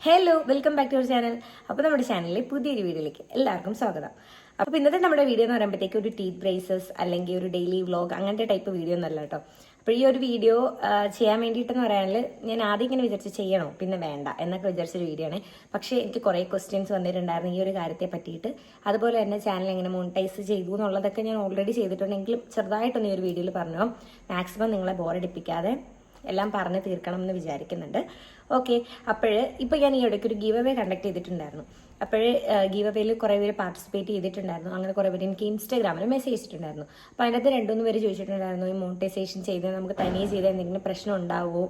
Hello, welcome back to our channel. അപ്പോൾ നമ്മുടെ ചാനലിലെ പുതിയൊരു വീഡിയോയിലേക്ക് എല്ലാവർക്കും സ്വാഗതം. അപ്പോൾ ഇന്നത്തെ നമ്മുടെ വീഡിയോ എന്ന് പറയുമ്പോഴത്തേക്ക് ഒരു ടീത്ത് ബ്രേസസ് അല്ലെങ്കിൽ ഒരു ഡെയിലി വ്ളോഗ് അങ്ങനത്തെ ടൈപ്പ് വീഡിയോ ഒന്നല്ല കേട്ടോ. അപ്പോൾ ഈ ഒരു വീഡിയോ ചെയ്യാൻ വേണ്ടിയിട്ടെന്ന് പറയാനിൽ ഞാൻ ആദ്യം ഇങ്ങനെ വിചാരിച്ച് ചെയ്യണോ പിന്നെ വേണ്ട എന്നൊക്കെ വിചാരിച്ചൊരു വീഡിയോ ആണ്. പക്ഷേ എനിക്ക് കുറേ ക്വസ്റ്റ്യൻസ് വന്നിട്ടുണ്ടായിരുന്നു ഈ ഒരു കാര്യത്തെ പറ്റിയിട്ട്. അതുപോലെ തന്നെ ചാനൽ എങ്ങനെ മോണിറ്റൈസ് ചെയ്തു എന്നുള്ളതൊക്കെ ഞാൻ ഓൾറെഡി ചെയ്തിട്ടുണ്ടെങ്കിലും ചെറുതായിട്ടൊന്ന് ഈ ഒരു വീഡിയോയിൽ പറഞ്ഞു. മാക്സിമം നിങ്ങളെ ബോറടിപ്പിക്കാതെ എല്ലാം പറഞ്ഞ് തീർക്കണം എന്ന് വിചാരിക്കുന്നുണ്ട്. ഓക്കെ, ഇപ്പോൾ ഞാൻ ഈ ഇടയ്ക്ക് ഒരു ഗീവ് അവേ കണ്ടക്ട് ചെയ്തിട്ടുണ്ടായിരുന്നു. ഗീവ് അവേയിൽ കുറേ പേര് പാർട്ടിസിപ്പേറ്റ് ചെയ്തിട്ടുണ്ടായിരുന്നു. അങ്ങനെ കുറേ പേര് എനിക്ക് ഇൻസ്റ്റാഗ്രാമിൽ മെസ്സേജ് ചെയ്തിട്ടുണ്ടായിരുന്നു. അപ്പോൾ അതിനകത്ത് 2-3 പേര് ചോദിച്ചിട്ടുണ്ടായിരുന്നു, ഈ മോണിറ്റൈസേഷൻ ചെയ്ത് നമുക്ക് തനിയെ ചെയ്താൽ എന്തെങ്കിലും പ്രശ്നം ഉണ്ടാവുമോ,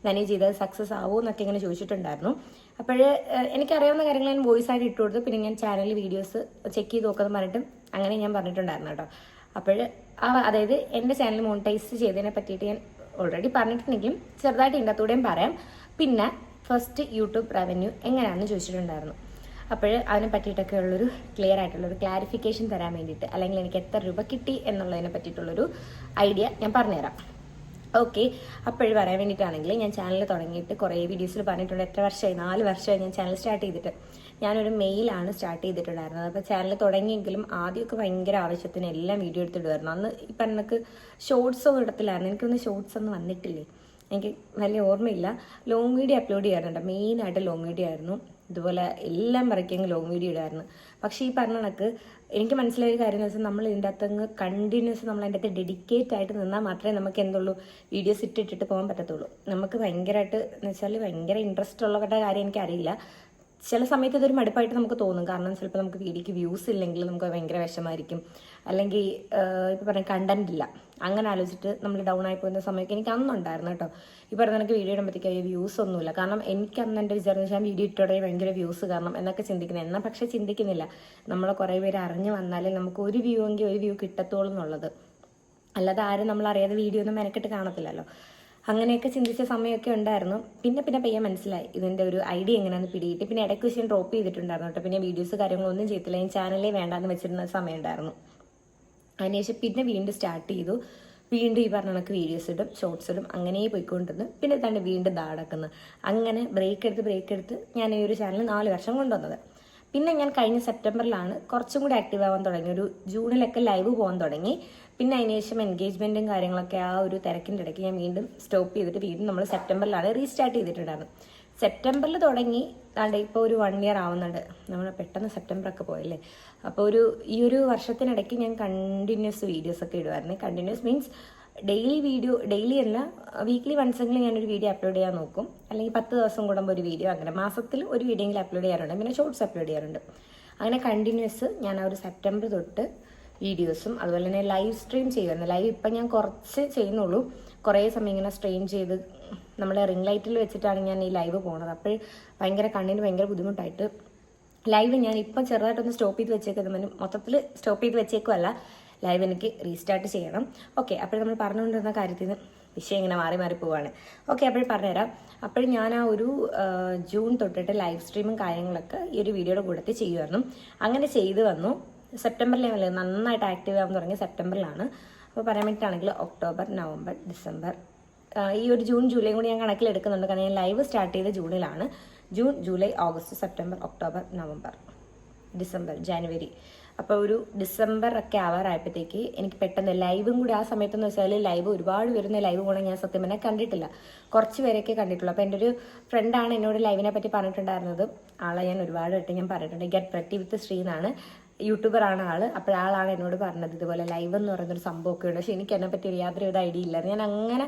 തനിയെ ചെയ്താൽ സക്സസ് ആവുമോ എന്നൊക്കെ ഇങ്ങനെ ചോദിച്ചിട്ടുണ്ടായിരുന്നു. എനിക്കറിയാവുന്ന കാര്യങ്ങൾ ഞാൻ വോയിസ് ആയിട്ട് ഇട്ട് കൊടുത്തു. പിന്നെ ഞാൻ ചാനലിൽ വീഡിയോസ് ചെക്ക് ചെയ്ത് നോക്കുന്നത് പറഞ്ഞിട്ടും അങ്ങനെ ഞാൻ പറഞ്ഞിട്ടുണ്ടായിരുന്നു കേട്ടോ. അതായത് എൻ്റെ ചാനൽ മോണിറ്റൈസ് ചെയ്തതിനെ പറ്റിയിട്ട് ഞാൻ ഓൾറെഡി പറഞ്ഞിട്ടുണ്ടെങ്കിലും ചെറുതായിട്ട് ഇതിൻ്റെ പറയാം. പിന്നെ ഫസ്റ്റ് യൂട്യൂബ് റവന്യൂ എങ്ങനെയാണെന്ന് ചോദിച്ചിട്ടുണ്ടായിരുന്നു. അതിനെ പറ്റിയിട്ടൊക്കെ ഉള്ളൊരു ക്ലിയർ ആയിട്ടുള്ളൊരു ക്ലാരിഫിക്കേഷൻ തരാൻ വേണ്ടിയിട്ട്, അല്ലെങ്കിൽ എനിക്ക് എത്ര രൂപ കിട്ടി എന്നുള്ളതിനെ പറ്റിയിട്ടുള്ളൊരു ഐഡിയ ഞാൻ പറഞ്ഞുതരാം. ഓക്കെ, പറയാൻ വേണ്ടിയിട്ടാണെങ്കിൽ ഞാൻ ചാനൽ തുടങ്ങിയിട്ട് കുറേ വീഡിയോസിൽ പറഞ്ഞിട്ടുണ്ട്. എത്ര വർഷമായി? 4 വർഷമായി ഞാൻ ചാനൽ സ്റ്റാർട്ട് ചെയ്തിട്ട്. ഞാനൊരു മെയിലാണ് സ്റ്റാർട്ട് ചെയ്തിട്ടുണ്ടായിരുന്നത്. അപ്പോൾ ചാനൽ തുടങ്ങിയെങ്കിലും ആദ്യമൊക്കെ ഭയങ്കര ആവശ്യത്തിന് എല്ലാം വീഡിയോ എടുത്തിടുമായിരുന്നു. അന്ന് ഇപ്പം എനിക്ക് ഷോർട്സൊന്നും ഇടത്തില്ലായിരുന്നു. എനിക്കൊന്നും ഷോർട്സ് ഒന്നും വന്നിട്ടില്ലേ, എനിക്ക് വലിയ ഓർമ്മയില്ല. ലോങ് വീഡിയോ അപ്ലോഡ് ചെയ്യാറുണ്ട്, മെയിനായിട്ട് ലോങ് വീഡിയോ ആയിരുന്നു. ഇതുപോലെ എല്ലാം വരയ്ക്കെങ്കിൽ ലോങ് വീഡിയോ ഇടായിരുന്നു. പക്ഷേ ഈ പറഞ്ഞ കണക്ക് എനിക്ക് മനസ്സിലായ കാര്യം എന്ന് വെച്ചാൽ നമ്മൾ ഇതിൻ്റെ അകത്തങ്ങ് കണ്ടിന്യൂസ് നമ്മൾ അതിൻ്റെ അകത്ത് ഡെഡിക്കേറ്റ് ആയിട്ട് നിന്നാൽ മാത്രമേ നമുക്ക് എന്തുള്ളൂ വീഡിയോസ് ഇട്ടിട്ട് പോകാൻ പറ്റത്തുള്ളൂ. നമുക്ക് ഭയങ്കരമായിട്ട് എന്ന് വെച്ചാൽ ഭയങ്കര ഇൻട്രസ്റ്റ് ഉള്ളവരുടെ കാര്യം എനിക്കറിയില്ല. ചില സമയത്ത് ഇതൊരു മടുപ്പായിട്ട് നമുക്ക് തോന്നും. കാരണം ചിലപ്പോൾ നമുക്ക് വീഡിയോക്ക് വ്യൂസ് ഇല്ലെങ്കിൽ നമുക്ക് ഭയങ്കര വിഷമമായിരിക്കും. അല്ലെങ്കിൽ ഇപ്പോൾ പറഞ്ഞ കണ്ടന്റ് ഇല്ല, അങ്ങനെ ആലോചിച്ചിട്ട് നമ്മൾ ഡൗൺ ആയി പോകുന്ന സമയമൊക്കെ എനിക്ക് അന്നുണ്ടായിരുന്നു കേട്ടോ. എനിക്ക് വീഡിയോ ഇടുമ്പോഴത്തേക്ക് വ്യൂസ് ഒന്നുമില്ല. കാരണം എനിക്ക് അന്ന് എൻ്റെ വിചാരം വെച്ചാൽ വീഡിയോ ഇട്ടോടെ ഭയങ്കര വ്യൂസ് കാരണം എന്നൊക്കെ ചിന്തിക്കുന്നത്. എന്നാൽ പക്ഷേ ചിന്തിക്കുന്നില്ല, നമ്മളെ കുറേ പേര് അറിഞ്ഞു വന്നാലേ നമുക്ക് ഒരു വ്യൂ എങ്കിൽ ഒരു വ്യൂ കിട്ടത്തോളം എന്നുള്ളത്. അല്ലാതെ ആരും നമ്മൾ അറിയാതെ വീഡിയോ ഒന്നും മെനക്കെട്ട് കാണത്തില്ലല്ലോ. അങ്ങനെയൊക്കെ ചിന്തിച്ച സമയമൊക്കെ ഉണ്ടായിരുന്നു. പിന്നെ പയ്യെ മനസ്സിലായി ഇതിൻ്റെ ഒരു ഐഡിയ എങ്ങനെയാണെന്ന് പിടിയിട്ട്. പിന്നെ ഇടയ്ക്ക് വെച്ച് ഞാൻ ഡ്രോപ്പ് ചെയ്തിട്ടുണ്ടായിരുന്നു കേട്ടോ. പിന്നെ വീഡിയോസ് കാര്യങ്ങളൊന്നും ചെയ്തില്ല. ഞാൻ ചാനലേ വേണ്ടാന്ന് വെച്ചിരുന്ന സമയം ഉണ്ടായിരുന്നു. അതിനുശേഷം പിന്നെ വീണ്ടും സ്റ്റാർട്ട് ചെയ്തു. വീണ്ടും ഈ പറഞ്ഞ കണക്ക് വീഡിയോസ് ഇടും, ഷോർട്സ് ഇടും, അങ്ങനെ പോയിക്കൊണ്ടിരുന്നു. പിന്നെ തന്നെ വീണ്ടും നടക്കുന്നു. അങ്ങനെ ബ്രേക്ക് എടുത്ത് ഞാൻ ഈ ഒരു ചാനൽ 4 വർഷം കൊണ്ടുവന്നത്. പിന്നെ ഞാൻ കഴിഞ്ഞ സെപ്റ്റംബറിലാണ് കുറച്ചും കൂടി ആക്റ്റീവ് ആവാൻ തുടങ്ങി. ഒരു ജൂണിലൊക്കെ ലൈവ് പോകാൻ തുടങ്ങി. പിന്നെ അതിനുശേഷം എൻഗേജ്മെൻറ്റും കാര്യങ്ങളൊക്കെ ആ ഒരു തിരക്കിൻ്റെ ഇടയ്ക്ക് ഞാൻ വീണ്ടും സ്റ്റോപ്പ് ചെയ്തിട്ട് വീണ്ടും നമ്മൾ സെപ്റ്റംബറിലാണ് റീസ്റ്റാർട്ട് ചെയ്തിട്ടുണ്ടായിരുന്നു. സെപ്റ്റംബറിൽ തുടങ്ങി ഇപ്പോൾ ഒരു 1 ഇയർ ആവുന്നുണ്ട്. നമ്മൾ പെട്ടെന്ന് സെപ്റ്റംബറൊക്കെ പോയല്ലേ. അപ്പോൾ ഈ ഒരു വർഷത്തിനിടയ്ക്ക് ഞാൻ കണ്ടിന്യൂസ് വീഡിയോസൊക്കെ ഇടുമായിരുന്നു. കണ്ടിന്യൂസ് മീൻസ് ഡെയിലി അല്ല, വീക്ക്ലി വൺസെങ്കിലും ഞാനൊരു വീഡിയോ അപ്ലോഡ് ചെയ്യാൻ നോക്കും. അല്ലെങ്കിൽ 10 ദിവസം കൂടുമ്പോൾ ഒരു വീഡിയോ, അങ്ങനെ മാസത്തിൽ ഒരു വീഡിയോ എങ്കിലും അപ്ലോഡ് ചെയ്യാറുണ്ട്. പിന്നെ ഷോർട്സ് അപ്ലോഡ് ചെയ്യാറുണ്ട്. അങ്ങനെ കണ്ടിന്യൂസ് ഞാൻ ആ ഒരു സെപ്റ്റംബർ തൊട്ട് വീഡിയോസും അതുപോലെ തന്നെ ലൈവ് സ്ട്രീം ചെയ്യുമായിരുന്നു. ലൈവ് ഇപ്പം ഞാൻ കുറച്ച് ചെയ്യുന്നുള്ളൂ. കുറേ സമയം ഇങ്ങനെ സ്ട്രീം ചെയ്ത് നമ്മൾ റിംഗ് ലൈറ്റിൽ വെച്ചിട്ടാണ് ഞാൻ ഈ ലൈവ് പോകുന്നത്. അപ്പോൾ ഭയങ്കര കണ്ണിന് ഭയങ്കര ബുദ്ധിമുട്ടായിട്ട് ലൈവ് ഞാൻ ഇപ്പം ചെറുതായിട്ടൊന്ന് സ്റ്റോപ്പ് ചെയ്ത് വെച്ചേക്കുന്നത്, മൊത്തത്തിൽ സ്റ്റോപ്പ് ചെയ്ത് വെച്ചേക്കുമല്ല, ലൈവ് എനിക്ക് റീസ്റ്റാർട്ട് ചെയ്യണം. ഓക്കെ, നമ്മൾ പറഞ്ഞുകൊണ്ടിരുന്ന കാര്യത്തിൽ നിന്ന് വിഷയം ഇങ്ങനെ മാറി പോവാണ്. ഓക്കെ, പറഞ്ഞുതരാം. ഞാൻ ആ ഒരു ജൂൺ തൊട്ടിട്ട് ലൈവ് സ്ട്രീമും കാര്യങ്ങളൊക്കെ ഈ ഒരു വീഡിയോയുടെ കൂടത്തിൽ ചെയ്യുമായിരുന്നു. അങ്ങനെ ചെയ്തു വന്നു. സെപ്റ്റംബറിൽ നന്നായിട്ട് ആക്റ്റീവ് ആവാൻ തുടങ്ങി സെപ്റ്റംബറിലാണ്. അപ്പോൾ പറയാൻ വേണ്ടിയിട്ടാണെങ്കിൽ ഒക്ടോബർ, നവംബർ, ഡിസംബർ, ഈ ഒരു ജൂൺ ജൂലൈ കൂടി ഞാൻ കണക്കിലെടുക്കുന്നുണ്ട്. കാരണം ഞാൻ ലൈവ് സ്റ്റാർട്ട് ചെയ്ത ജൂണിലാണ്. June, July, August, September, October, November, December, ജനുവരി. അപ്പോൾ ഒരു ഡിസംബർ ഒക്കെ ആവാറായപ്പോഴത്തേക്ക് എനിക്ക് പെട്ടെന്ന് ലൈവും കൂടി ആ സമയത്തെന്ന് വെച്ചാൽ ലൈവ് ഒരുപാട് വരുന്ന ലൈവ് പോകണം ഞാൻ സത്യം പറഞ്ഞാൽ കണ്ടിട്ടില്ല. കുറച്ച് പേരൊക്കെ കണ്ടിട്ടുള്ളൂ. അപ്പോൾ എൻ്റെ ഒരു ഫ്രണ്ടാണ് എന്നോട് ലൈവിനെ പറ്റി പറഞ്ഞിട്ടുണ്ടായിരുന്നത്. ആളെ ഞാൻ ഒരുപാട് വട്ടം ഞാൻ പറഞ്ഞിട്ടുണ്ട്. ഗെറ്റ് പ്രറ്റി വിത്ത് ശ്രീ എന്നാണ്, യൂട്യൂബറാണ് ആള്. ആളാണ് എന്നോട് പറഞ്ഞത് ഇതുപോലെ ലൈവ് എന്ന് പറയുന്നൊരു സംഭവമൊക്കെ ഉണ്ട്. പക്ഷെ എനിക്ക് അതിനെപ്പറ്റി യാതൊരു ഐഡിയ ഇല്ല. ഞാൻ അങ്ങനെ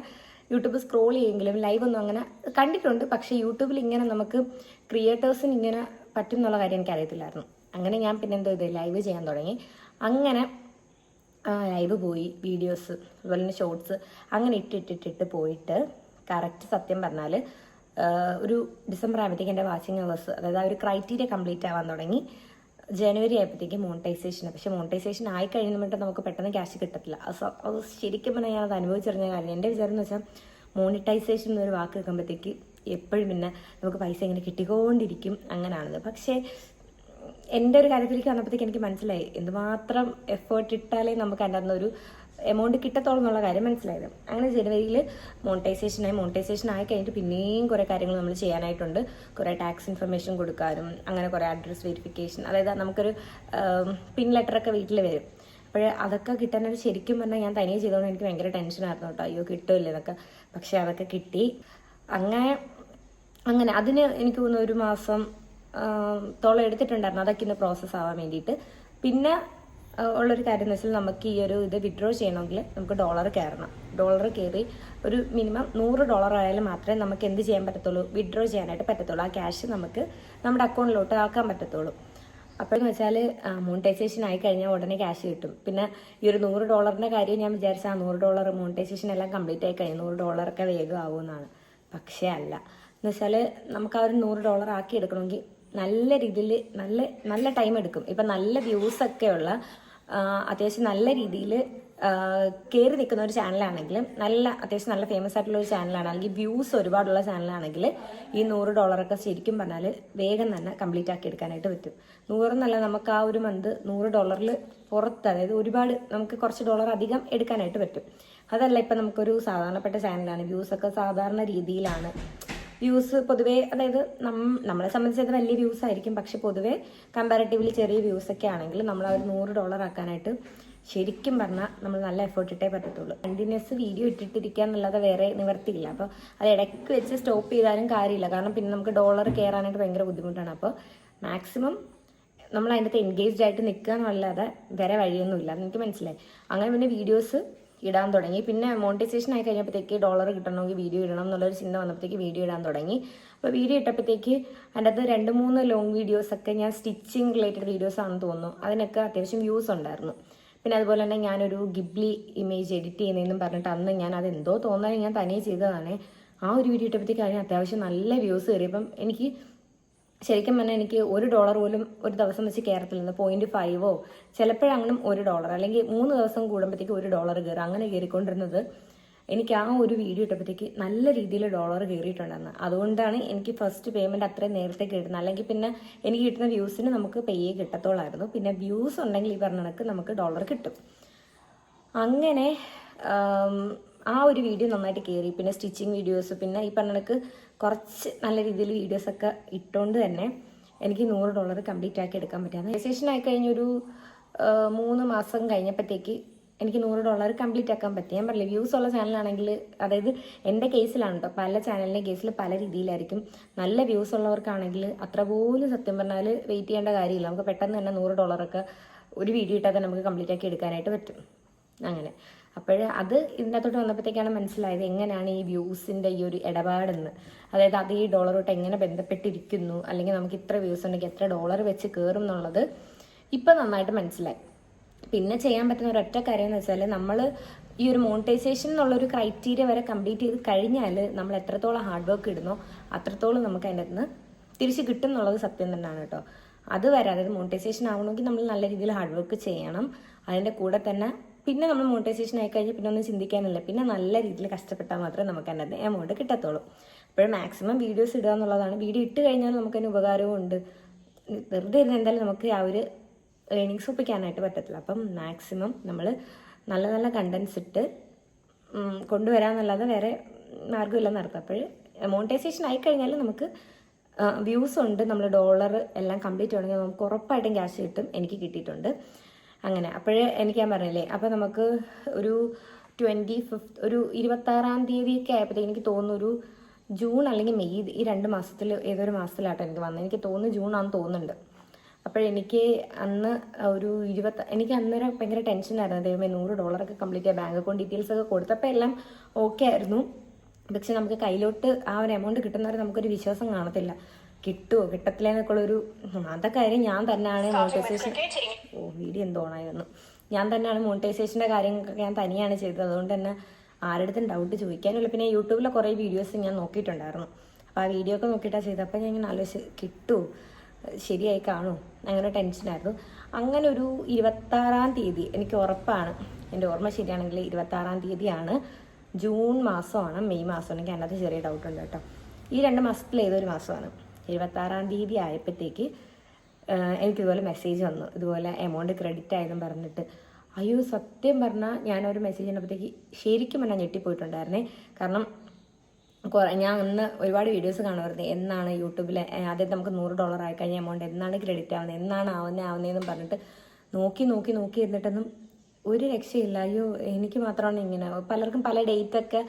യൂട്യൂബ് സ്ക്രോൾ ചെയ്യുമെങ്കിലും ലൈവ് ഒന്നും അങ്ങനെ കണ്ടിട്ടുണ്ട്. പക്ഷേ യൂട്യൂബിൽ ഇങ്ങനെ നമുക്ക് ക്രിയേറ്റേഴ്സിന് ഇങ്ങനെ പറ്റും എന്നുള്ള കാര്യം എനിക്കറിയത്തില്ലായിരുന്നു. അങ്ങനെ ഞാൻ പിന്നെ ലൈവ് ചെയ്യാൻ തുടങ്ങി. അങ്ങനെ ലൈവ് പോയി, വീഡിയോസ് അതുപോലെ തന്നെ ഷോർട്സ് അങ്ങനെ ഇട്ടിട്ട് പോയിട്ട് കറക്റ്റ് സത്യം പറഞ്ഞാൽ ഒരു ഡിസംബർ ആയപ്പോഴത്തേക്ക് എൻ്റെ വാച്ചിങ് അവേഴ്സ്, അതായത് ആ ഒരു ക്രൈറ്റീരിയ കംപ്ലീറ്റ് ആവാൻ തുടങ്ങി. ജനുവരി ആയപ്പോഴത്തേക്ക് മോണിറ്റൈസേഷൻ. പക്ഷേ മോണിറ്റൈസേഷൻ ആയി കഴിയുമ്പോഴത്തെ നമുക്ക് പെട്ടെന്ന് ക്യാഷ് കിട്ടത്തില്ല. അത് ശരിക്കും പറഞ്ഞാൽ ഞാൻ അത് അനുഭവിച്ചറിഞ്ഞ കാര്യം. എൻ്റെ വിചാരം എന്ന് വെച്ചാൽ മോണിറ്റൈസേഷൻ എന്നൊരു വാക്ക് കേൾക്കുമ്പോഴത്തേക്ക് എപ്പോഴും പിന്നെ നമുക്ക് പൈസ ഇങ്ങനെ കിട്ടിക്കൊണ്ടിരിക്കും, അങ്ങനെയാണത്. പക്ഷേ എൻ്റെ ഒരു കാര്യത്തിലേക്ക് വന്നപ്പോഴത്തേക്ക് എനിക്ക് മനസ്സിലായി എന്തുമാത്രം എഫേർട്ട് ഇട്ടാലേ നമുക്ക് അതിൻ്റെ അന്നൊരു എമൗണ്ട് കിട്ടത്തോളം എന്നുള്ള കാര്യം മനസ്സിലായത്. അങ്ങനെ ജനുവരിയിൽ മോണിറ്റൈസേഷൻ ആയി കഴിഞ്ഞിട്ട് പിന്നെയും കുറേ കാര്യങ്ങൾ നമ്മൾ ചെയ്യാനായിട്ടുണ്ട്. കുറേ ടാക്സ് ഇൻഫർമേഷൻ കൊടുക്കാനും അങ്ങനെ കുറേ അഡ്രസ് വെരിഫിക്കേഷൻ, അതായത് നമുക്കൊരു പിൻ ലെറ്ററൊക്കെ വീട്ടിൽ വരും. അപ്പോൾ അതൊക്കെ കിട്ടാനൊരു ശരിക്കും പറഞ്ഞാൽ ഞാൻ തനിയെ ചെയ്തതുകൊണ്ട് എനിക്ക് ഭയങ്കര ടെൻഷനായിരുന്നു കേട്ടോ, അയ്യോ കിട്ടുമല്ലേ എന്നൊക്കെ. പക്ഷെ അതൊക്കെ കിട്ടി. അങ്ങനെ അതിന് എനിക്ക് തോന്നുന്നു 1 മാസം തോളം എടുത്തിട്ടുണ്ടായിരുന്നു അതൊക്കെ ഇന്ന് പ്രോസസ്സ് ആവാൻ വേണ്ടിയിട്ട്. പിന്നെ ഉള്ളൊരു കാര്യം എന്ന് വെച്ചാൽ നമുക്ക് ഈ ഒരു ഇത് വിഡ്രോ ചെയ്യണമെങ്കിൽ നമുക്ക് ഡോളർ കയറണം. ഡോളർ കയറി ഒരു മിനിമം $100 ആയാലും മാത്രമേ നമുക്ക് എന്ത് ചെയ്യാൻ പറ്റത്തുള്ളൂ, വിഡ്രോ ചെയ്യാനായിട്ട് പറ്റത്തുള്ളൂ. ആ ക്യാഷ് നമുക്ക് നമ്മുടെ അക്കൗണ്ടിലോട്ട് ആക്കാൻ പറ്റത്തുള്ളൂ. അപ്പോഴെന്ന് വെച്ചാൽ മോണിറ്റൈസേഷൻ ആയി കഴിഞ്ഞാൽ ഉടനെ ക്യാഷ് കിട്ടും. പിന്നെ ഈ ഒരു $100 കാര്യം ഞാൻ വിചാരിച്ച ആ $100 മോണിറ്റൈസേഷൻ എല്ലാം കംപ്ലീറ്റ് ആയി കഴിഞ്ഞാൽ $100 വേഗം ആവുമെന്നാണ്. പക്ഷേ അല്ല. എന്ന് വെച്ചാൽ നമുക്ക് ആ ഒരു $100 ആക്കി എടുക്കണമെങ്കിൽ നല്ല രീതിയിൽ നല്ല ടൈം എടുക്കും. ഇപ്പം നല്ല വ്യൂസൊക്കെയുള്ള അത്യാവശ്യം നല്ല രീതിയിൽ കയറി നിൽക്കുന്ന ഒരു ചാനലാണെങ്കിൽ, അത്യാവശ്യം നല്ല ഫേമസ് ആയിട്ടുള്ള ഒരു ചാനലാണ്, അല്ലെങ്കിൽ വ്യൂസ് ഒരുപാടുള്ള ചാനലാണെങ്കിൽ ഈ $100 ശരിക്കും പറഞ്ഞാൽ വേഗം തന്നെ കംപ്ലീറ്റ് ആക്കി എടുക്കാനായിട്ട് പറ്റും. 100 എന്നല്ല, നമുക്ക് ആ ഒരു മന്ത് $100 പുറത്ത്, അതായത് ഒരുപാട് നമുക്ക് കുറച്ച് ഡോളർ അധികം എടുക്കാനായിട്ട് പറ്റും. അതല്ല ഇപ്പം നമുക്കൊരു സാധാരണപ്പെട്ട ചാനലാണ്, വ്യൂസൊക്കെ സാധാരണ രീതിയിലാണ്. വ്യൂസ് പൊതുവേ, അതായത് നമ്മളെ സംബന്ധിച്ചത് വലിയ വ്യൂസ് ആയിരിക്കും, പക്ഷെ പൊതുവേ കമ്പാരിറ്റീവ്ലി ചെറിയ വ്യൂസൊക്കെ ആണെങ്കിൽ നമ്മൾ ആ ഒരു $100 ആക്കാനായിട്ട് ശരിക്കും പറഞ്ഞാൽ നമ്മൾ നല്ല എഫേർട്ട് ഇട്ടേ പറ്റത്തുള്ളൂ. കണ്ടിന്യൂസ് വീഡിയോ ഇട്ടിട്ടിരിക്കുക എന്നുള്ളത് വേറെ നിവർത്തിയില്ല. അപ്പോൾ അത് ഇടയ്ക്ക് വെച്ച് സ്റ്റോപ്പ് ചെയ്താലും കാര്യമില്ല, കാരണം പിന്നെ നമുക്ക് ഡോളർ കയറാനായിട്ട് ഭയങ്കര ബുദ്ധിമുട്ടാണ്. അപ്പോൾ മാക്സിമം നമ്മൾ അതിനകത്ത് എൻഗേജ്ഡ് ആയിട്ട് നിൽക്കുക എന്നല്ലാതെ വേറെ വഴിയൊന്നുമില്ല, എനിക്ക് മനസ്സിലായി. അങ്ങനെ പിന്നെ വീഡിയോസ് ഇടാൻ തുടങ്ങി. പിന്നെ മോണിറ്റൈസേഷൻ ആയി കഴിഞ്ഞപ്പോഴത്തേക്ക് ഡോളർ കിട്ടണമെങ്കിൽ വീഡിയോ ഇടണം എന്നുള്ളൊരു ചിന്ത വന്നപ്പോഴത്തേക്ക് വീഡിയോ ഇടാൻ തുടങ്ങി. അപ്പോൾ വീഡിയോ ഇട്ടപ്പോഴത്തേക്ക് അതിൻ്റെ അകത്ത് 2-3 ലോങ് വീഡിയോസൊക്കെ ഞാൻ സ്റ്റിച്ചിങ് റിലേറ്റഡ് വീഡിയോസ് ആണെന്ന് തോന്നുന്നു, അതിനൊക്കെ അത്യാവശ്യം വ്യൂസ് ഉണ്ടായിരുന്നു. പിന്നെ അതുപോലെ തന്നെ ഞാനൊരു ഗിബ്ലി ഇമേജ് എഡിറ്റ് ചെയ്യുന്നതെന്നും പറഞ്ഞിട്ട് അന്ന് ഞാൻ അതെന്തോ തോന്നാൻ ഞാൻ തനിയെ ചെയ്തതാണ്. ആ ഒരു വീഡിയോ ഇട്ടപ്പോഴത്തേക്ക് അതിന് അത്യാവശ്യം നല്ല വ്യൂസ് കയറിയപ്പം എനിക്ക് ശരിക്കും പറഞ്ഞാൽ എനിക്ക് $1 പോലും ഒരു ദിവസം വെച്ച് കയറത്തില്ല. 0.5 ചിലപ്പോഴങ്ങനെ $1, അല്ലെങ്കിൽ 3 ദിവസം കൂടുമ്പോഴത്തേക്ക് $1 കയറും. അങ്ങനെ കയറിക്കൊണ്ടിരുന്നത് എനിക്ക് ആ ഒരു വീഡിയോ ഇട്ടപ്പോഴത്തേക്ക് നല്ല രീതിയിൽ ഡോളർ കയറിയിട്ടുണ്ടെന്ന്. അതുകൊണ്ടാണ് എനിക്ക് ഫസ്റ്റ് പേയ്മെൻറ്റ് അത്രയും നേരത്തെ കിട്ടുന്നത്. അല്ലെങ്കിൽ പിന്നെ എനിക്ക് കിട്ടുന്ന വ്യൂസിന് നമുക്ക് പേയേ കിട്ടത്തോളായിരുന്നു. പിന്നെ വ്യൂസ് ഉണ്ടെങ്കിൽ ഈ പറഞ്ഞ കണക്ക് നമുക്ക് ഡോളർ കിട്ടും. അങ്ങനെ ആ ഒരു വീഡിയോ നന്നായിട്ട് കയറി. പിന്നെ സ്റ്റിച്ചിങ് വീഡിയോസ്, പിന്നെ ഈ പറഞ്ഞ കണക്ക് കുറച്ച് നല്ല രീതിയിൽ വീഡിയോസൊക്കെ ഇട്ടുകൊണ്ട് തന്നെ എനിക്ക് $100 കംപ്ലീറ്റ് ആക്കി എടുക്കാൻ പറ്റും. രജിസ്ട്രേഷൻ ആയി കഴിഞ്ഞൊരു 3 മാസം കഴിഞ്ഞപ്പോഴത്തേക്ക് എനിക്ക് $100 കംപ്ലീറ്റ് ആക്കാൻ പറ്റി. ഞാൻ പറഞ്ഞില്ല, വ്യൂസ് ഉള്ള ചാനലാണെങ്കിൽ, അതായത് എൻ്റെ കേസിലാണ് കേട്ടോ, പല ചാനലിൻ്റെ കേസിൽ പല രീതിയിലായിരിക്കും. നല്ല വ്യൂസ് ഉള്ളവർക്കാണെങ്കിൽ അത്ര പോലും സത്യം പറഞ്ഞാൽ വെയിറ്റ് ചെയ്യേണ്ട കാര്യമില്ല. നമുക്ക് പെട്ടെന്ന് തന്നെ $100 ഒരു വീഡിയോ ഇട്ടാൽ തന്നെ നമുക്ക് കംപ്ലീറ്റ് ആക്കി എടുക്കാനായിട്ട് പറ്റും. അങ്ങനെ അത് ഇതിനകത്തോട്ട് വന്നപ്പോഴത്തേക്കാണ് മനസ്സിലായത് എങ്ങനെയാണ് ഈ വ്യൂസിൻ്റെ ഈ ഒരു ഇടപാടെന്ന്. അതായത് അത് ഈ ഡോളറോട്ട് എങ്ങനെ ബന്ധപ്പെട്ടിരിക്കുന്നു, അല്ലെങ്കിൽ നമുക്ക് ഇത്ര വ്യൂസ് ഉണ്ടെങ്കിൽ എത്ര ഡോളർ വെച്ച് കയറും എന്നുള്ളത് ഇപ്പം നന്നായിട്ട് മനസ്സിലായി. പിന്നെ ചെയ്യാൻ പറ്റുന്ന ഒരൊറ്റ കാര്യം എന്ന് വെച്ചാൽ, നമ്മൾ ഈ ഒരു മോണിറ്റൈസേഷൻ എന്നുള്ളൊരു ക്രൈറ്റീരിയ വരെ കംപ്ലീറ്റ് ചെയ്ത് കഴിഞ്ഞാൽ നമ്മൾ എത്രത്തോളം ഹാർഡ് വർക്ക് ഇടുന്നോ അത്രത്തോളം നമുക്ക് അതിൻ്റെ നിന്ന് തിരിച്ച് കിട്ടും എന്നുള്ളത് സത്യം തന്നെയാണ് കേട്ടോ. അതുവരെ, അതായത് മോണിറ്റൈസേഷൻ ആവണമെങ്കിൽ നമ്മൾ നല്ല രീതിയിൽ ഹാർഡ് വർക്ക് ചെയ്യണം. അതിൻ്റെ കൂടെ തന്നെ പിന്നെ നമ്മൾ മോണിറ്റൈസേഷൻ ആയി കഴിഞ്ഞാൽ പിന്നെ ഒന്നും ചിന്തിക്കാനില്ല. പിന്നെ നല്ല രീതിയിൽ കഷ്ടപ്പെട്ടാൽ മാത്രമേ നമുക്ക് അതിൻ്റെ എമൗണ്ട് കിട്ടത്തുള്ളൂ. അപ്പോൾ മാക്സിമം വീഡിയോസ് ഇടുക എന്നുള്ളതാണ്. വീഡിയോ ഇട്ട് കഴിഞ്ഞാൽ നമുക്കതിന് ഉപകാരവും ഉണ്ട്. വെറുതെ ഇരുന്ന് എന്തായാലും നമുക്ക് ആ ഒരു ഏണിങ്സ് ഒപ്പിക്കാനായിട്ട് പറ്റത്തില്ല. അപ്പം മാക്സിമം നമ്മൾ നല്ല നല്ല കണ്ടൻസ് ഇട്ട് കൊണ്ടുവരാമെന്നല്ലാതെ വേറെ മാർഗ്ഗമില്ലെന്ന് അർത്ഥം. അപ്പോൾ മോണിറ്റൈസേഷൻ ആയിക്കഴിഞ്ഞാൽ നമുക്ക് വ്യൂസ് ഉണ്ട്, നമ്മൾ ഡോളർ എല്ലാം കംപ്ലീറ്റ് ആണെങ്കിൽ നമുക്ക് ഉറപ്പായിട്ടും ക്യാഷ് കിട്ടും. എനിക്ക് കിട്ടിയിട്ടുണ്ട്. അങ്ങനെ എനിക്ക് ഞാൻ പറഞ്ഞില്ലേ, അപ്പോൾ നമുക്ക് ഒരു 25 ഒരു 26-ാം തീയതിയൊക്കെ ആയപ്പോഴത്തേക്ക് എനിക്ക് തോന്നുന്നു ഒരു ജൂൺ അല്ലെങ്കിൽ മെയ്, ഈ 2 മാസത്തിൽ ഏതൊരു മാസത്തിലാട്ടോ എനിക്ക് വന്നത്. എനിക്ക് തോന്നുന്നു ജൂൺ ആണെന്ന് തോന്നുന്നുണ്ട്. അപ്പോഴെനിക്ക് അന്ന് എനിക്ക് അന്നേരം ഭയങ്കര ടെൻഷനായിരുന്നു. ദൈവമേ, $100 കംപ്ലീറ്റ് ചെയ്യാൻ ബാങ്ക് അക്കൗണ്ട് ഡീറ്റെയിൽസ് ഒക്കെ കൊടുത്തപ്പോൾ എല്ലാം ഓക്കെ ആയിരുന്നു. പക്ഷെ നമുക്ക് കയ്യിലോട്ട് ആ ഒരു എമൗണ്ട് കിട്ടുന്നവരെ നമുക്കൊരു വിശ്വാസം കാണത്തില്ല, കിട്ടുമോ കിട്ടത്തില്ല എന്നൊക്കെയുള്ളൊരു അതൊക്കെ കാര്യം. ഞാൻ തന്നെയാണ് മോണിറ്റൈസേഷൻ വീഡിയോ എന്തോണായിരുന്നു, ഞാൻ തന്നെയാണ് മോണിറ്റൈസേഷൻ്റെ കാര്യങ്ങളൊക്കെ ഞാൻ തനിയാണ് ചെയ്തത്. അതുകൊണ്ട് തന്നെ ആരുടെടുത്തും ഡൗട്ട് ചോദിക്കാനില്ല. പിന്നെ യൂട്യൂബിലെ കുറേ വീഡിയോസ് ഞാൻ നോക്കിയിട്ടുണ്ടായിരുന്നു. അപ്പോൾ ആ വീഡിയോ ഒക്കെ നോക്കിയിട്ടാണ് ചെയ്തത്. അപ്പോൾ ഞാൻ ഇങ്ങനെ ആലോചിച്ച്, കിട്ടുമോ, ശരിയായി കാണുമോ, അങ്ങനെ ടെൻഷനായിരുന്നു. അങ്ങനെ ഒരു 26-ാം തീയതി എനിക്ക് ഉറപ്പാണ്, എൻ്റെ ഓർമ്മ ശരിയാണെങ്കിൽ 26-ാം തീയതിയാണ്. ജൂൺ മാസമാണ്, മെയ് മാസമാണ്, എനിക്ക് അതിനകത്ത് ചെറിയ ഡൗട്ടുണ്ട് കേട്ടോ. ഈ 2 മാസത്തിൽ ഏതൊരു മാസമാണ്. 26-ാം തീയതി ആയപ്പോഴത്തേക്ക് എനിക്കിതുപോലെ മെസ്സേജ് വന്നു, ഇതുപോലെ എമൗണ്ട് ക്രെഡിറ്റ് ആയതെന്ന് പറഞ്ഞിട്ട്. അയ്യോ സത്യം പറഞ്ഞാൽ ഞാനൊരു മെസ്സേജ് ചെയ്യുമ്പോഴത്തേക്ക് ശരിക്കും പറഞ്ഞാൽ ഞെട്ടിപ്പോയിട്ടുണ്ടായിരുന്നേ. കാരണം ഞാൻ അന്ന് ഒരുപാട് വീഡിയോസ് കാണുമായിരുന്നു, എന്നാണ് യൂട്യൂബിൽ ആദ്യം നമുക്ക് $100 ആയി കഴിഞ്ഞ എമൗണ്ട് എന്നാണ് ക്രെഡിറ്റ് ആവുന്നത്, എന്നാണ് ആവുന്നതെന്നും പറഞ്ഞിട്ട് നോക്കി എന്നിട്ടൊന്നും ഒരു രക്ഷയില്ല. അയ്യോ എനിക്ക് മാത്രമാണ് ഇങ്ങനെ. പലർക്കും പല ഡേറ്റ് ഒക്കെ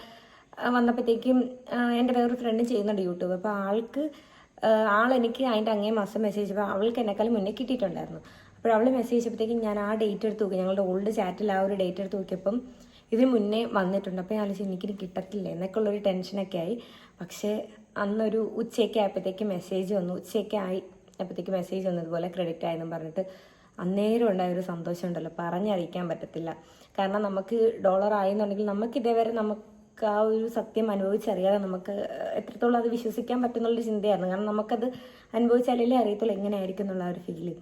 വന്നപ്പോഴത്തേക്കും എൻ്റെ വേറൊരു ഫ്രണ്ട് ചെയ്യുന്നുണ്ട് യൂട്യൂബ്. അപ്പോൾ ആളെനിക്ക് അതിൻ്റെ അങ്ങേ മാസം മെസ്സേജ് ചെയ്തപ്പോൾ അവൾക്ക് എന്നെക്കാളും മുന്നേ കിട്ടിയിട്ടുണ്ടായിരുന്നു. അപ്പോൾ അവൾ മെസ്സേജ് ചെയ്തപ്പോഴത്തേക്കും ഞാൻ ആ ഡേറ്റ് എടുത്ത് നോക്കി, ഞങ്ങളുടെ ഓൾഡ് ചാറ്റിൽ ആ ഒരു ഡേറ്റ് എടുത്ത് നോക്കിയപ്പം ഇതിന് മുന്നേ വന്നിട്ടുണ്ട്. അപ്പോൾ ഞാൻ ആലോചിച്ചു എനിക്കിനി കിട്ടത്തില്ല എന്നൊക്കെയുള്ളൊരു ടെൻഷനൊക്കെ ആയി. പക്ഷേ അന്നൊരു ഉച്ചയൊക്കെ ആയപ്പോഴത്തേക്ക് മെസ്സേജ് വന്നു, ഉച്ചയൊക്കെ ആയപ്പോഴത്തേക്ക് മെസ്സേജ് വന്നു ഇതുപോലെ ക്രെഡിറ്റ് ആയെന്നും പറഞ്ഞിട്ട്. അന്നേരം ഉണ്ടായൊരു സന്തോഷം ഉണ്ടല്ലോ പറഞ്ഞറിയിക്കാൻ പറ്റത്തില്ല. കാരണം നമുക്ക് ഡോളർ ആയെന്നുണ്ടെങ്കിൽ നമുക്ക് ഇതേവരെ നമുക്ക് ആ ഒരു സത്യം അനുഭവിച്ചറിയാതെ നമുക്ക് എത്രത്തോളം അത് വിശ്വസിക്കാൻ പറ്റുന്നുള്ളൊരു ചിന്തയായിരുന്നു. കാരണം നമുക്കത് അനുഭവിച്ചാലല്ലേ അറിയത്തുള്ളൂ എങ്ങനെയായിരിക്കും എന്നുള്ള ഒരു ഫീല്.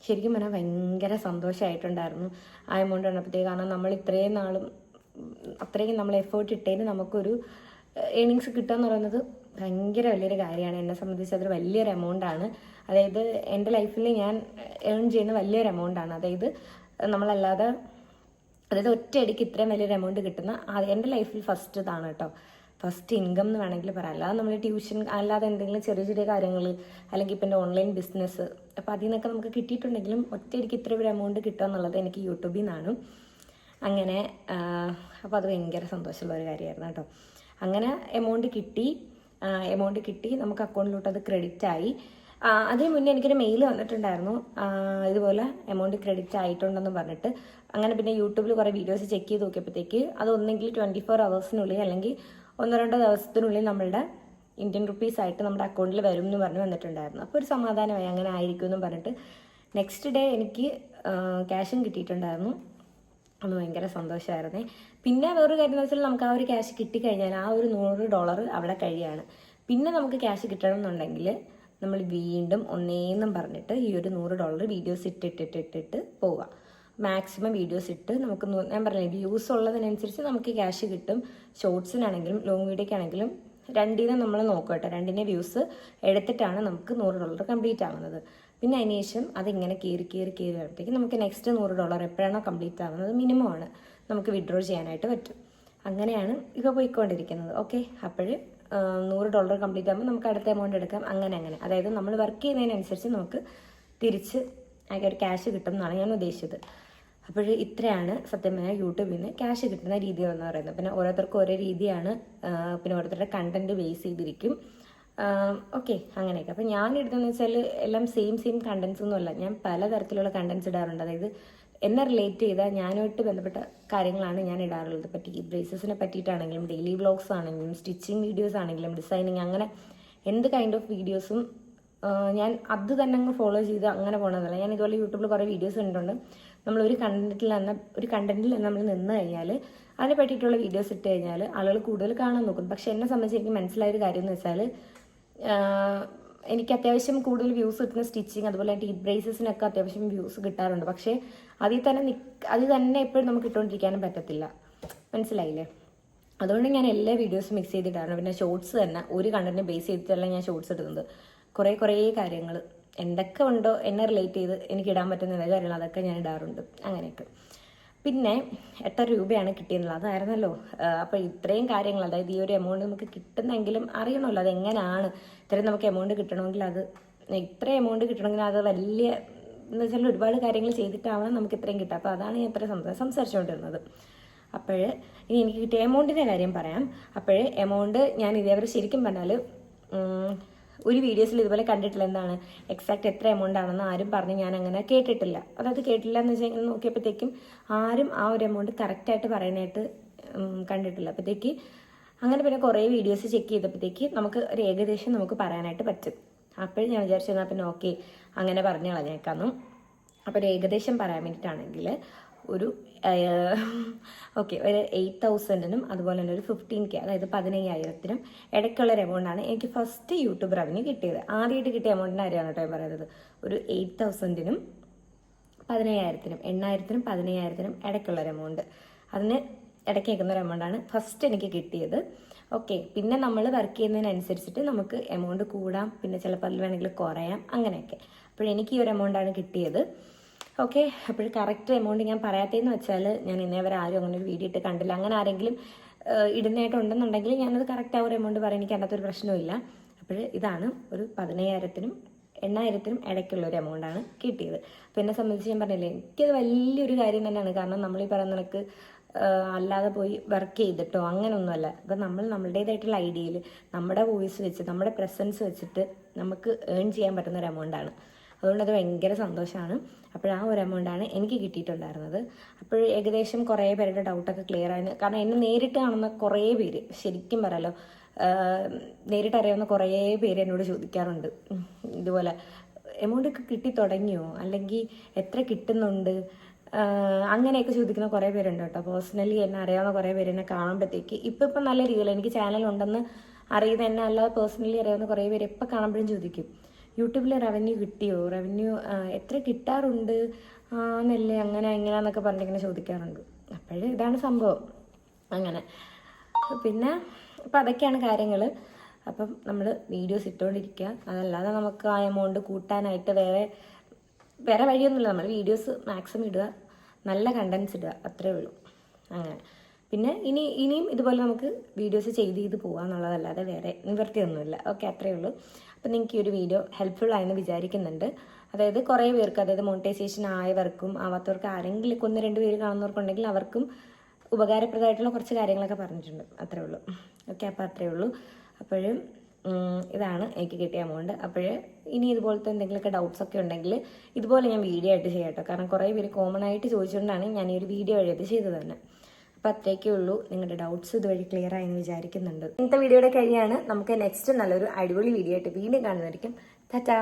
ശരിക്കും പറഞ്ഞാൽ ഭയങ്കര സന്തോഷമായിട്ടുണ്ടായിരുന്നു ആ എമൗണ്ട് വന്നപ്പോഴത്തേക്ക്. കാരണം നമ്മൾ ഇത്രയും നാളും അത്രയും നമ്മൾ എഫേർട്ട് ഇട്ടതിന് നമുക്കൊരു ഏണിങ്സ് കിട്ടുക എന്ന് പറയുന്നത് ഭയങ്കര വലിയൊരു കാര്യമാണ്. എന്നെ സംബന്ധിച്ച് അതൊരു വലിയൊരു എമൗണ്ടാണ്. അതായത് എൻ്റെ ലൈഫിൽ ഞാൻ ഏൺ ചെയ്യുന്ന വലിയൊരു എമൗണ്ടാണ്. അതായത് നമ്മളല്ലാതെ ഒറ്റയടിക്ക് ഇത്രയും വലിയൊരു എമൗണ്ട് കിട്ടുന്ന എൻ്റെ ലൈഫിൽ ഫസ്റ്റ് ഇതാണ് കേട്ടോ. ഫസ്റ്റ് ഇൻകം എന്ന് വേണമെങ്കിൽ പറയാം. അല്ലാതെ നമ്മൾ ട്യൂഷൻ അല്ലാതെ എന്തെങ്കിലും ചെറിയ ചെറിയ കാര്യങ്ങൾ അല്ലെങ്കിൽ ഇപ്പം എൻ്റെ ഓൺലൈൻ ബിസിനസ്, അപ്പോൾ അതിൽ നിന്നൊക്കെ നമുക്ക് കിട്ടിയിട്ടുണ്ടെങ്കിലും ഒറ്റയടിക്ക് ഇത്ര ഒരു എമൗണ്ട് കിട്ടുക എന്നുള്ളത് എനിക്ക് യൂട്യൂബിൽ നിന്നാണ്. അങ്ങനെ അപ്പോൾ അത് ഭയങ്കര സന്തോഷമുള്ള ഒരു കാര്യമായിരുന്നു കേട്ടോ. അങ്ങനെ എമൗണ്ട് കിട്ടി നമുക്ക് അക്കൗണ്ടിലോട്ട് അത് ക്രെഡിറ്റ് ആയി. അതിന് മുന്നേ എനിക്കൊരു മെയിൽ വന്നിട്ടുണ്ടായിരുന്നു ഇതുപോലെ എമൗണ്ട് ക്രെഡിറ്റ് ആയിട്ടുണ്ടെന്ന് പറഞ്ഞിട്ട്. അങ്ങനെ പിന്നെ യൂട്യൂബിൽ കുറേ വീഡിയോസ് ചെക്ക് ചെയ്ത് നോക്കിയപ്പോഴത്തേക്ക് അത് ഒന്നെങ്കിൽ 24 hours അല്ലെങ്കിൽ 1-2 ദിവസത്തിനുള്ളിൽ നമ്മളുടെ ഇന്ത്യൻ റുപ്പീസ് ആയിട്ട് നമ്മുടെ അക്കൗണ്ടിൽ വരും എന്ന് പറഞ്ഞ് വന്നിട്ടുണ്ടായിരുന്നു. അപ്പോൾ ഒരു സമാധാനമായി, അങ്ങനെ ആയിരിക്കും എന്നും പറഞ്ഞിട്ട്. നെക്സ്റ്റ് ഡേ എനിക്ക് ക്യാഷും കിട്ടിയിട്ടുണ്ടായിരുന്നു. അത് ഭയങ്കര സന്തോഷമായിരുന്നേ. പിന്നെ വേറൊരു കാര്യം എന്ന് വെച്ചാൽ നമുക്ക് ആ ഒരു ക്യാഷ് കിട്ടിക്കഴിഞ്ഞാൽ ആ ഒരു $100 അവിടെ കഴിയാണ്. പിന്നെ നമുക്ക് ക്യാഷ് കിട്ടണം എന്നുണ്ടെങ്കിൽ നമ്മൾ വീണ്ടും ഒന്നേന്നും പറഞ്ഞിട്ട് ഈ ഒരു $100 വീഡിയോസ് ഇട്ടിട്ട് പോവുക. മാക്സിമം വീഡിയോസ് ഇട്ട് നമുക്ക് ഞാൻ പറഞ്ഞില്ലേ വ്യൂസ് ഉള്ളതിനനുസരിച്ച് നമുക്ക് ക്യാഷ് കിട്ടും. ഷോർട്സിനാണെങ്കിലും ലോങ് വീഡിയോക്കാണെങ്കിലും രണ്ടിനെ നമ്മൾ നോക്കുക കേട്ടോ. രണ്ടിനെ വ്യൂസ് എടുത്തിട്ടാണ് നമുക്ക് $100 കംപ്ലീറ്റ് ആവുന്നത്. പിന്നെ അതിന് ശേഷം അതിങ്ങനെ കയറി വരുമ്പോഴത്തേക്ക് നമുക്ക് നെക്സ്റ്റ് $100 എപ്പോഴാണോ കംപ്ലീറ്റ് ആവുന്നത് മിനിമം ആണ് നമുക്ക് വിഡ്രോ ചെയ്യാനായിട്ട് പറ്റും. അങ്ങനെയാണ് ഇപ്പോൾ പോയിക്കൊണ്ടിരിക്കുന്നത്. ഓക്കെ, അപ്പോൾ $100 കംപ്ലീറ്റ് ആകുമ്പോൾ നമുക്ക് അടുത്ത എമൗണ്ട് എടുക്കാം. അങ്ങനെ അതായത് നമ്മൾ വർക്ക് ചെയ്യുന്നതിനനുസരിച്ച് നമുക്ക് തിരിച്ച് ഒരു ക്യാഷ് കിട്ടും എന്നാണ് ഞാൻ ഉദ്ദേശിച്ചത്. അപ്പോൾ ഇത്രയാണ് സത്യം പറഞ്ഞാൽ യൂട്യൂബിൽ നിന്ന് ക്യാഷ് കിട്ടുന്ന രീതികൾ എന്ന് പറയുന്നത്. പിന്നെ ഓരോരുത്തർക്കും ഓരോ രീതിയാണ്, പിന്നെ ഓരോരുത്തരുടെ കണ്ടന്റ് ബേസ് ചെയ്തിരിക്കും. ഓക്കെ, അങ്ങനെയൊക്കെ. അപ്പോൾ ഞാൻ ഇടുന്നതെന്ന് വെച്ചാൽ എല്ലാം സെയിം കണ്ടന്റ്സ് ഒന്നുമല്ല. ഞാൻ പലതരത്തിലുള്ള കണ്ടന്റ്സ് ഇടാറുണ്ട്. അതായത് എന്നെ റിലേറ്റ് ചെയ്ത ഞാനുമായിട്ട് ബന്ധപ്പെട്ട കാര്യങ്ങളാണ് ഞാൻ ഇടാറുള്ളത്. ഇപ്പോൾ ടീ ബ്രേസസിനെ പറ്റിയിട്ടാണെങ്കിലും ഡെയിലി വ്ളോഗ്സ് ആണെങ്കിലും സ്റ്റിച്ചിങ് വീഡിയോസ് ആണെങ്കിലും ഡിസൈനിങ്, അങ്ങനെ എന്ത് കൈൻഡ് ഓഫ് വീഡിയോസും ഞാൻ അത് തന്നെ അങ്ങ് ഫോളോ ചെയ്ത് അങ്ങനെ പോകണമെന്നല്ല. ഞാൻ ഇതുപോലെ യൂട്യൂബിൽ കുറേ വീഡിയോസ് കണ്ടിട്ടുണ്ട്. നമ്മളൊരു കണ്ടന്റിൽ നമ്മൾ നിന്ന് കഴിഞ്ഞാൽ അതിനെ പറ്റിയിട്ടുള്ള വീഡിയോസ് ഇട്ട് കഴിഞ്ഞാൽ ആളുകൾ കൂടുതൽ കാണാൻ നോക്കും. പക്ഷെ എന്നെ സംബന്ധിച്ച് എനിക്ക് മനസ്സിലായൊരു കാര്യം എന്ന് വെച്ചാൽ എനിക്ക് അത്യാവശ്യം കൂടുതൽ വ്യൂസ് കിട്ടുന്ന സ്റ്റിച്ചിങ് അതുപോലെ ടീ ബ്രേസസിനൊക്കെ അത്യാവശ്യം വ്യൂസ് കിട്ടാറുണ്ട്. പക്ഷേ അതിൽ തന്നെ എപ്പോഴും നമുക്ക് ഇട്ടുകൊണ്ടിരിക്കാനും പറ്റത്തില്ല. മനസ്സിലായില്ലേ? അതുകൊണ്ട് ഞാൻ എല്ലാ വീഡിയോസും മിക്സ് ചെയ്തിട്ടാണ്. പിന്നെ ഷോർട്സ് തന്നെ ഒരു കണ്ടന്റ് ബേസ് ചെയ്തിട്ടല്ല ഞാൻ ഷോർട്സ് ഇടുന്നത്. കുറേ കാര്യങ്ങൾ എന്തൊക്കെ ഉണ്ടോ എന്നെ റിലേറ്റ് ചെയ്ത് എനിക്ക് ഇടാൻ പറ്റുന്ന എല്ലാ കാര്യങ്ങളും അതൊക്കെ ഞാൻ ഇടാറുണ്ട്. അങ്ങനെയൊക്കെ. പിന്നെ എത്ര രൂപയാണ് കിട്ടിയെന്നുള്ളത് അതായിരുന്നല്ലോ. അപ്പോൾ ഇത്രയും കാര്യങ്ങൾ, അതായത് ഈ ഒരു എമൗണ്ട് നമുക്ക് കിട്ടുന്നെങ്കിലും അറിയണമല്ലോ അതെങ്ങനെയാണ്. ഇത്രയും നമുക്ക് എമൗണ്ട് കിട്ടണമെങ്കിൽ ഇത്ര എമൗണ്ട് കിട്ടണമെങ്കിൽ അത് വലിയ എന്ന് വെച്ചാൽ ഒരുപാട് കാര്യങ്ങൾ ചെയ്തിട്ടാവണം നമുക്ക് ഇത്രയും കിട്ടുക. അപ്പോൾ അതാണ് ഞാൻ ഇത്ര സംസാരിച്ചുകൊണ്ടിരുന്നത്. അപ്പോൾ ഇനി എനിക്ക് കിട്ടിയ എമൗണ്ടിൻ്റെ കാര്യം പറയാം. അപ്പോൾ എമൗണ്ട് ഞാൻ ഇതേവരെ ശരിക്കും പറഞ്ഞാൽ ഒരു വീഡിയോസിൽ ഇതുപോലെ കണ്ടിട്ടില്ല. എന്താണ് എക്സാക്ട് എത്ര എമൗണ്ട് ആണെന്ന് ആരും പറഞ്ഞ് ഞാൻ അങ്ങനെ കേട്ടിട്ടില്ല. അതായത് കേട്ടില്ല എന്ന് വെച്ചാൽ ഇങ്ങനെ നോക്കിയപ്പോഴത്തേക്കും ആരും ആ ഒരു എമൗണ്ട് കറക്റ്റായിട്ട് പറയാനായിട്ട് കണ്ടിട്ടില്ല. അപ്പോഴത്തേക്ക് അങ്ങനെ പിന്നെ കുറേ വീഡിയോസ് ചെക്ക് ചെയ്തപ്പോഴത്തേക്ക് നമുക്ക് ഒരു ഏകദേശം നമുക്ക് പറയാനായിട്ട് പറ്റും. അപ്പോഴും ഞാൻ വിചാരിച്ചു എന്നാൽ പിന്നെ ഓക്കെ അങ്ങനെ പറഞ്ഞു കളഞ്ഞേക്കാന്നു. അപ്പോൾ ഒരു ഏകദേശം പറയാൻ വേണ്ടിയിട്ടാണെങ്കിൽ ഒരു 8,000-നും അതുപോലെ തന്നെ ഒരു 15K, അതായത് 15,000-നും ഇടയ്ക്കുള്ളൊരു എമൗണ്ടാണ് എനിക്ക് ഫസ്റ്റ് യൂട്യൂബ് റവന്യൂ കിട്ടിയത്. ആദ്യമായിട്ട് കിട്ടിയ എമൗണ്ടിൻ്റെ കാര്യമാണ് കേട്ടോ ഞാൻ പറയുന്നത്. ഒരു 8,000-നും 15,000-നും 8,000-നും 15,000-നും ഇടയ്ക്കുള്ളൊരു എമൗണ്ട്, അതിന് ഇടയ്ക്ക് കേൾക്കുന്നൊരു എമൗണ്ടാണ് ഫസ്റ്റ് എനിക്ക് കിട്ടിയത്. ഓക്കെ, പിന്നെ നമ്മൾ വർക്ക് ചെയ്യുന്നതിനനുസരിച്ചിട്ട് നമുക്ക് എമൗണ്ട് കൂടാം, പിന്നെ ചിലപ്പോൾ അതിൽ വേണമെങ്കിൽ കുറയാം, അങ്ങനെയൊക്കെ. അപ്പോൾ എനിക്ക് ഈ ഒരു എമൗണ്ടാണ് കിട്ടിയത്. ഓക്കെ. അപ്പോൾ കറക്റ്റ് എമൗണ്ട് ഞാൻ പറയാത്തതെന്ന് വെച്ചാൽ ഞാൻ ഇന്നേ വരെ ആരും അങ്ങനെ ഒരു വീഡിയോ ഇട്ട് കണ്ടില്ല. അങ്ങനെ ആരെങ്കിലും ഇടുന്നതായിട്ടുണ്ടെന്നുണ്ടെങ്കിൽ ഞാനത് കറക്റ്റ് ആ ഒരു എമൗണ്ട് പറയാൻ എനിക്ക് അതിനകത്തൊരു പ്രശ്നമില്ല. അപ്പോൾ ഇതാണ് ഒരു 15,000-നും 8,000-നും ഇടയ്ക്കുള്ള ഒരു എമൗണ്ടാണ് കിട്ടിയത്. അപ്പോൾ എന്നെ സംബന്ധിച്ച് ഞാൻ പറഞ്ഞില്ലേ, എനിക്കത് വലിയൊരു കാര്യം തന്നെയാണ്. കാരണം നമ്മൾ ഈ പറയുന്ന കണക്ക് അല്ലാതെ പോയി വർക്ക് ചെയ്തിട്ടോ അങ്ങനെയൊന്നുമല്ല. അപ്പം നമ്മൾ നമ്മളുടേതായിട്ടുള്ള ഐഡിയയിൽ നമ്മുടെ വോയിസ് വെച്ച് നമ്മുടെ പ്രസൻസ് വെച്ചിട്ട് നമുക്ക് ഏൺ ചെയ്യാൻ പറ്റുന്ന ഒരു എമൗണ്ടാണ്. അതുകൊണ്ട് അത് ഭയങ്കര സന്തോഷമാണ്. അപ്പോൾ ആ ഒരു എമൗണ്ടാണ് എനിക്ക് കിട്ടിയിട്ടുണ്ടായിരുന്നത്. അപ്പോൾ ഏകദേശം കുറേ പേരുടെ ഡൗട്ടൊക്കെ ക്ലിയർ ആയിരുന്നു. കാരണം എന്നെ നേരിട്ട് കാണുന്ന കുറേ പേര്, ശരിക്കും പറയാലോ, നേരിട്ട് അറിയാവുന്ന കുറേ പേര് എന്നോട് ചോദിക്കാറുണ്ട് ഇതുപോലെ എമൗണ്ട് ഒക്കെ കിട്ടി തുടങ്ങിയോ, അല്ലെങ്കിൽ എത്ര കിട്ടുന്നുണ്ട്, അങ്ങനെയൊക്കെ ചോദിക്കുന്ന കുറേ പേരുണ്ട് കേട്ടോ. പേഴ്സണലി എന്നെ അറിയാവുന്ന കുറേ പേര് എന്നെ കാണുമ്പോഴത്തേക്ക് ഇപ്പം നല്ല രീതിയിൽ എനിക്ക് ചാനലുണ്ടെന്ന് അറിയുന്ന എന്നെ അല്ലാതെ പേഴ്സണലി അറിയാവുന്ന കുറേ പേര് എപ്പോൾ കാണുമ്പോഴും ചോദിക്കും, യൂട്യൂബിൽ റവന്യൂ കിട്ടിയോ, റവന്യൂ എത്ര കിട്ടാറുണ്ട് എന്നല്ലേ, അങ്ങനെ എങ്ങനെയാന്നൊക്കെ പറഞ്ഞിങ്ങനെ ചോദിക്കാറുണ്ട്. അപ്പോഴേ ഇതാണ് സംഭവം. അങ്ങനെ പിന്നെ അപ്പം അതൊക്കെയാണ് കാര്യങ്ങൾ. അപ്പം നമ്മൾ വീഡിയോസ് ഇട്ടുകൊണ്ടിരിക്കുക. അതല്ലാതെ നമുക്ക് ആ എമൗണ്ട് കൂട്ടാനായിട്ട് വേറെ വഴിയൊന്നുമില്ല. നമ്മൾ വീഡിയോസ് മാക്സിമം ഇടുക, നല്ല കണ്ടൻസ് ഇടുക, അത്രേ ഉള്ളൂ. അങ്ങനെ പിന്നെ ഇനിയും ഇതുപോലെ നമുക്ക് വീഡിയോസ് ചെയ്ത് പോകാമെന്നുള്ളതല്ലാതെ വേറെ നിവൃത്തിയൊന്നുമില്ല. ഓക്കെ, അത്രയേ ഉള്ളൂ. അപ്പം നിങ്ങൾക്ക് ഈ ഒരു വീഡിയോ ഹെൽപ്ഫുൾ ആയെന്ന് വിചാരിക്കുന്നുണ്ട്. അതായത് കുറേ പേർക്ക്, അതായത് മോണിറ്റൈസേഷൻ ആയവർക്കും ആവാത്തവർക്ക്, ആരെങ്കിലും 1-2 പേര് കാണുന്നവർക്കുണ്ടെങ്കിൽ അവർക്കും ഉപകാരപ്രദമായിട്ടുള്ള കുറച്ച് കാര്യങ്ങളൊക്കെ പറഞ്ഞിട്ടുണ്ട്. അത്രേ ഉള്ളൂ. ഓക്കെ, അപ്പോൾ അത്രേ ഉള്ളൂ. അപ്പോഴും ഇതാണ് എനിക്ക് കിട്ടിയ എമൗണ്ട്. അപ്പോൾ ഇനി ഇതുപോലത്തെ എന്തെങ്കിലുമൊക്കെ ഡൗട്ട്സ് ഒക്കെ ഉണ്ടെങ്കിൽ ഇതുപോലെ ഞാൻ വീഡിയോ ആയിട്ട് ചെയ്യാം കേട്ടോ. കാരണം കുറേ പേര് കോമൺ ആയിട്ട് ചോദിച്ചുകൊണ്ടാണ് ഞാൻ ഈ ഒരു വീഡിയോ വഴി അത് ചെയ്തത് തന്നെ. അപ്പോൾ അത്രയൊക്കെ ഉള്ളൂ. നിങ്ങളുടെ ഡൗട്ട്സ് ഇതുവഴി ക്ലിയർ ആയെന്ന് വിചാരിക്കുന്നുണ്ട്. ഇന്നത്തെ വീഡിയോയുടെ കഴിയാണ്. നമുക്ക് നെക്സ്റ്റ് നല്ലൊരു അടിപൊളി വീഡിയോ ആയിട്ട് വീണ്ടും കാണുന്നതായിരിക്കും. ടാറ്റാ.